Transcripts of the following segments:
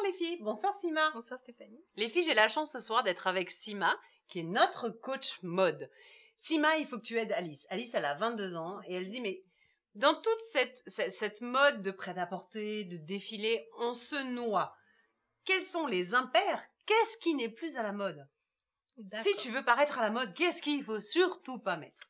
les filles, bonsoir Sima. Bonsoir Stéphanie. Les filles, j'ai la chance ce soir d'être avec Sima, qui est notre coach mode. Sima, il faut que tu aides Alice. Alice, elle a 22 ans et elle dit, mais dans toute cette mode de prêt-à-porter, de défilé, on se noie. Quels sont les impairs? Qu'est-ce qui n'est plus à la mode? Si tu veux paraître à la mode, qu'est-ce qu'il faut surtout pas mettre?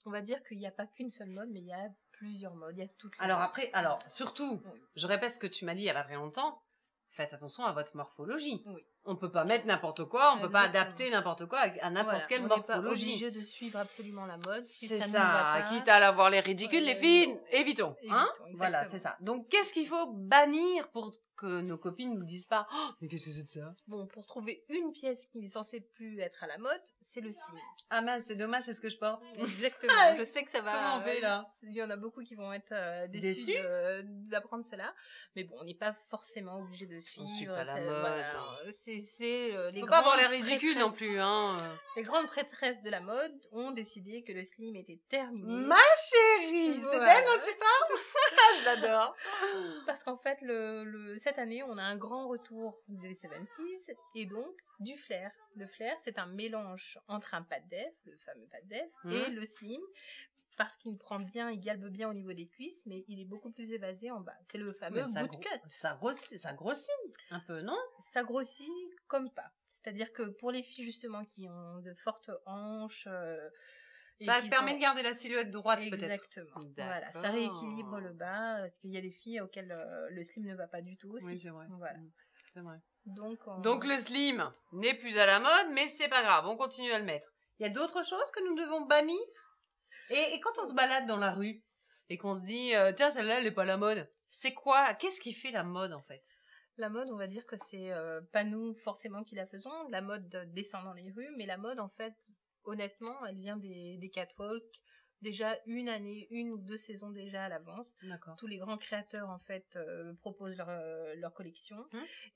On va dire qu'il n'y a pas qu'une seule mode, mais il y a plusieurs modes. Il y a toutes les Alors modes. après, surtout, je répète ce que tu m'as dit il y a pas très longtemps, faites attention à votre morphologie. Oui. On peut pas mettre n'importe quoi, on peut pas Exactement. adapter n'importe quoi à n'importe quelle On n'est pas morphologie. obligé de suivre absolument la mode. Si C'est ça, nous ça, va pas, quitte à avoir les ridicules, les filles, évitons. Hein, exactement. voilà, c'est ça. Donc, qu'est-ce qu'il faut bannir pour que nos copines nous disent pas oh, mais qu'est-ce que c'est de ça? Bon, pour trouver une pièce qui n'est censée plus être à la mode, c'est le slim. Ah mince, c'est dommage, c'est ce que je porte. Exactement. Je sais que ça va. Comment on fait, là? Il y en a beaucoup qui vont être Déçus d'apprendre cela, mais bon, on n'est pas forcément obligé de suivre. On suit pas la mode. Voilà, c'est les Faut pas avoir les grandes ridicules non prêtresses- plus, hein. Les grandes prêtresses de la mode ont décidé que le slim était terminé. Ma chérie, c'est Voilà. d'elle dont tu parles? Je l'adore. Parce qu'en fait, cette année, on a un grand retour des 70s et donc du flair. Le flair, c'est un mélange entre un pas de def, le fameux pas de def, et le slim, parce qu'il prend bien, il galbe bien au niveau des cuisses, mais il est beaucoup plus évasé en bas. C'est le fameux boot cut. Ça grossit un peu, non? Ça grossit comme pas. C'est-à-dire que pour les filles justement qui ont de fortes hanches, ça permet de garder la silhouette droite peut-être. Exactement. Voilà, ça rééquilibre le bas, parce qu'il y a des filles auxquelles le slim ne va pas du tout aussi. Oui, c'est vrai. Voilà. C'est vrai. Donc le slim n'est plus à la mode, mais c'est pas grave, on continue à le mettre. Il y a d'autres choses que nous devons bannir? Et quand on se balade dans la rue et qu'on se dit tiens, celle-là, elle est pas à la mode, c'est quoi? Qu'est-ce qui fait la mode en fait? La mode, on va dire que c'est pas nous forcément qui la faisons. La mode descend dans les rues, mais la mode, en fait, honnêtement, elle vient des catwalks. Déjà une ou deux saisons déjà à l'avance. D'accord. Tous les grands créateurs, en fait, proposent leur collection.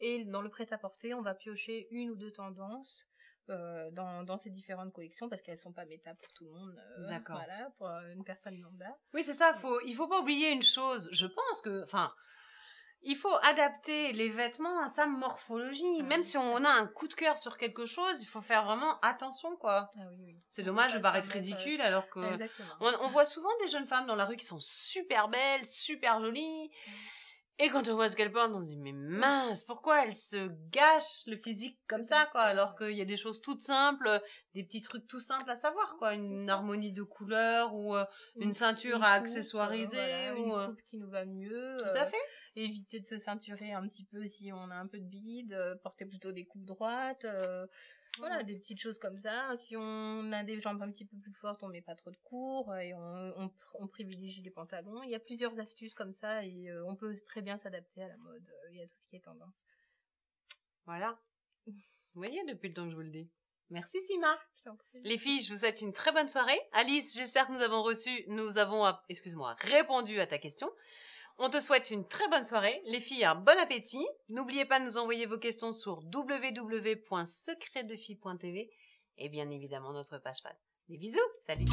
Et dans le prêt-à-porter, on va piocher une ou deux tendances dans ces différentes collections parce qu'elles sont pas métables pour tout le monde. D'accord. Voilà, pour une personne lambda. Oui, c'est ça. Il faut pas oublier une chose. Je pense que, il faut adapter les vêtements à sa morphologie. Même si on a un coup de cœur sur quelque chose, il faut faire vraiment attention, quoi. Ah oui. C'est dommage de paraître ridicule alors que Exactement. on voit souvent des jeunes femmes dans la rue qui sont super belles, super jolies. Et quand on voit ce qu'elles portent, on se dit mais mince, pourquoi elles se gâchent le physique comme ça, quoi, alors qu'il y a des choses toutes simples, des petits trucs tout simples à savoir, quoi, une harmonie de couleurs ou une ceinture à accessoiriser ou une coupe qui nous va mieux. Tout à fait. Éviter de se ceinturer un petit peu si on a un peu de bide, porter plutôt des coupes droites. Voilà, des petites choses comme ça. Si on a des jambes un petit peu plus fortes, on met pas trop de cours et on privilégie les pantalons. Il y a plusieurs astuces comme ça et on peut très bien s'adapter à la mode et à tout ce qui est tendance. Voilà. Vous voyez depuis le temps que je vous le dis. Merci Sima. Je t'en prie. Les filles, je vous souhaite une très bonne soirée. Alice, j'espère que nous avons répondu à ta question. On te souhaite une très bonne soirée. Les filles, un bon appétit. N'oubliez pas de nous envoyer vos questions sur www.secretdefille.tv et bien évidemment notre page fan. Des bisous. Salut.